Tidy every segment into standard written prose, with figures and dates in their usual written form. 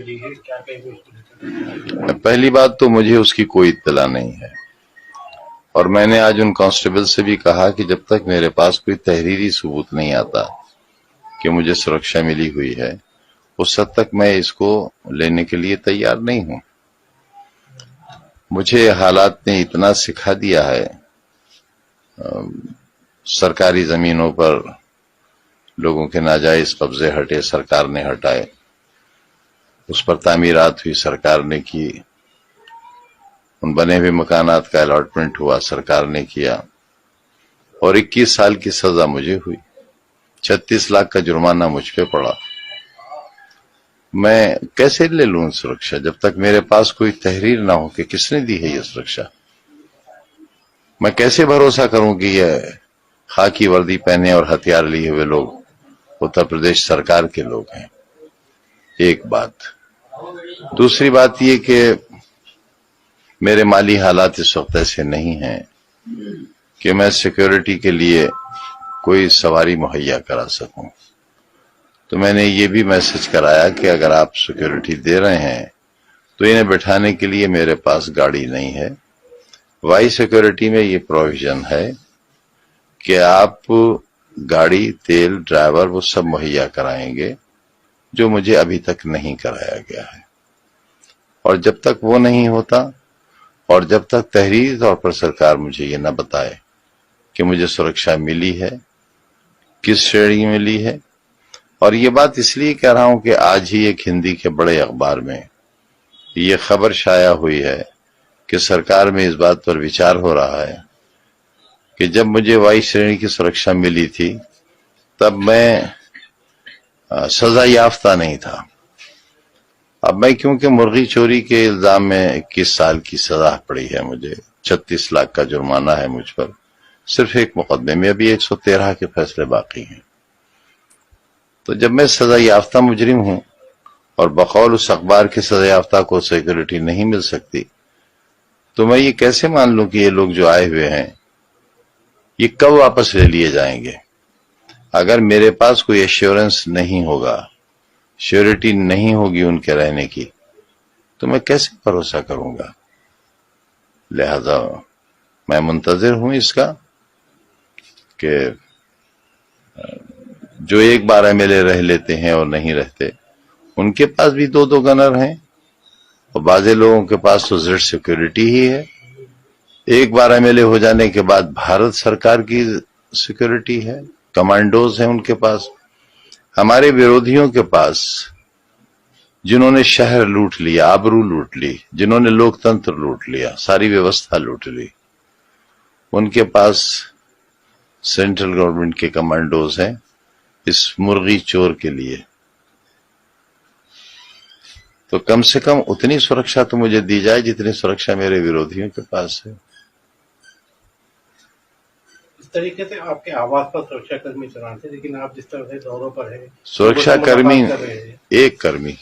دی ہے, کیا کہیں گے اس کو؟ پہلی بات تو مجھے اس کی کوئی اطلاع نہیں ہے, اور میں نے آج ان کانسٹیبل سے بھی کہا کہ جب تک میرے پاس کوئی تحریری ثبوت نہیں آتا کہ مجھے سرکشا ملی ہوئی ہے, اس حد تک میں اس کو لینے کے لیے تیار نہیں ہوں. مجھے حالات نے اتنا سکھا دیا ہے, سرکاری زمینوں پر لوگوں کے ناجائز قبضے ہٹے, سرکار نے ہٹائے, اس پر تعمیرات ہوئی, سرکار نے کی, ان بنے ہوئے مکانات کا الاٹمنٹ ہوا, سرکار نے کیا, اور 21 سال کی سزا مجھے ہوئی, 36 لاکھ کا جرمانہ مجھ پہ پڑا. میں کیسے لے لوں سرکشا جب تک میرے پاس کوئی تحریر نہ ہو کہ کس نے دی ہے یہ سرکشا؟ میں کیسے بھروسہ کروں کہ یہ خاکی وردی پہنے اور ہتھیار لیے ہوئے لوگ اتر پردیش سرکار کے لوگ ہیں؟ ایک بات. دوسری بات یہ کہ میرے مالی حالات اس وقت ایسے نہیں ہیں کہ میں سیکیورٹی کے لیے کوئی سواری مہیا کرا سکوں. تو میں نے یہ بھی میسج کرایا کہ اگر آپ سیکیورٹی دے رہے ہیں تو انہیں بٹھانے کے لیے میرے پاس گاڑی نہیں ہے. وائی سیکیورٹی میں یہ پروویژن ہے کہ آپ گاڑی, تیل, ڈرائیور وہ سب مہیا کرائیں گے, جو مجھے ابھی تک نہیں کرایا گیا ہے. اور جب تک وہ نہیں ہوتا, اور جب تک تحریری طور پر سرکار مجھے یہ نہ بتائے کہ مجھے سرکشا ملی ہے, کس شرح ملی ہے. اور یہ بات اس لیے کہہ رہا ہوں کہ آج ہی ایک ہندی کے بڑے اخبار میں یہ خبر شائع ہوئی ہے کہ سرکار میں اس بات پر وچار ہو رہا ہے کہ جب مجھے وائی شرح کی سرکشا ملی تھی تب میں سزا یافتہ نہیں تھا. اب میں کیونکہ مرغی چوری کے الزام میں 21 سال کی سزا پڑی ہے, مجھے 36 لاکھ کا جرمانہ ہے مجھ پر, صرف ایک مقدمے میں, ابھی 113 کے فیصلے باقی ہیں. تو جب میں سزا یافتہ مجرم ہوں اور بقول اس اخبار کے سزا یافتہ کو سیکورٹی نہیں مل سکتی, تو میں یہ کیسے مان لوں کہ یہ لوگ جو آئے ہوئے ہیں یہ کب واپس لے لیے جائیں گے؟ اگر میرے پاس کوئی ایشورنس نہیں ہوگا, شیورٹی نہیں ہوگی ان کے رہنے کی, تو میں کیسے بھروسہ کروں گا؟ لہذا میں منتظر ہوں اس کا کہ جو ایک 12 MLA رہ لیتے ہیں اور نہیں رہتے, ان کے پاس بھی 2 گنر ہیں, اور بعض لوگوں کے پاس تو زیڈ سیکورٹی ہی ہے. ایک 12 MLA ہو جانے کے بعد بھارت سرکار کی سیکورٹی ہے, کمانڈوز ہیں ان کے پاس. ہمارے ورودھیوں کے پاس, جنہوں نے شہر لوٹ لیا, آبرو لوٹ لی, جنہوں نے لوکتنتر لوٹ لیا, ساری ویوستھا لوٹ لی, ان کے پاس سینٹرل گورنمنٹ کے کمانڈوز ہیں اس مرغی چور کے لیے. تو کم سے کم اتنی سرکشا تو مجھے دی جائے جتنی سرکشا میرے ورودھیوں کے پاس ہے. اس طریقے سے آپ کے آواز پر سرکشا کرمی چلاتے, لیکن آپ جس طرح سے دوروں پر ہیں, سرکشا کرمی ایک کرمی,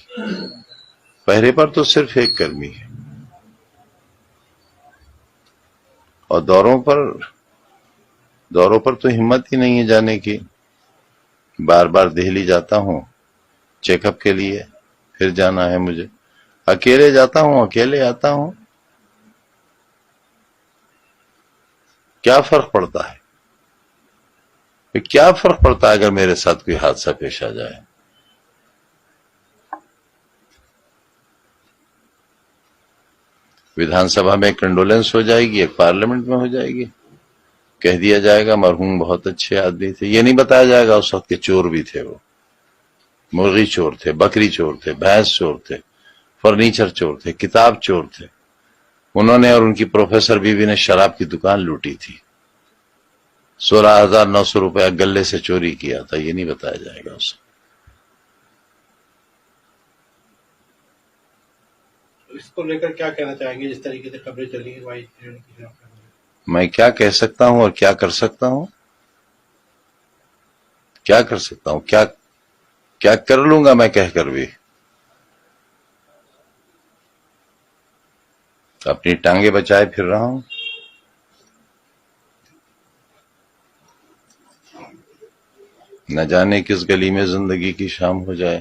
پہرے پر تو صرف ایک کرمی ہے, اور دوروں پر تو ہمت ہی نہیں ہے جانے کی. بار بار دہلی جاتا ہوں چیک اپ کے لیے, پھر جانا ہے مجھے, اکیلے جاتا ہوں, اکیلے آتا ہوں. کیا فرق پڑتا ہے؟ کیا فرق پڑتا ہے اگر میرے ساتھ کوئی حادثہ پیش آ جائے؟ ویدھان سبھا میں کنڈولنس ہو جائے گی, ایک پارلیمنٹ میں ہو جائے گی, کہہ دیا جائے گا مرحوم بہت اچھے آدمی تھے. یہ نہیں بتایا جائے گا اس وقت کے چور بھی تھے, وہ مرغی چور تھے, بکری چور تھے, بھینس چور تھے, فرنیچر چور تھے, کتاب چور تھے. انہوں نے اور ان کی پروفیسر بیوی نے شراب کی دکان لوٹی تھی, 16,900 روپیہ گلے سے چوری کیا تھا. یہ نہیں بتایا جائے گا اس کو. اس کو لے کر کیا کہنا چاہیں گے؟ جس طریقے سے خبریں چلی ہیں وائی شرح کی خلاف, میں کیا کہہ سکتا ہوں اور کیا کر سکتا ہوں؟ کیا کر سکتا ہوں؟ کیا کر لوں گا میں کہہ کر بھی؟ اپنی ٹانگیں بچائے پھر رہا ہوں. نہ جانے کس گلی میں زندگی کی شام ہو جائے.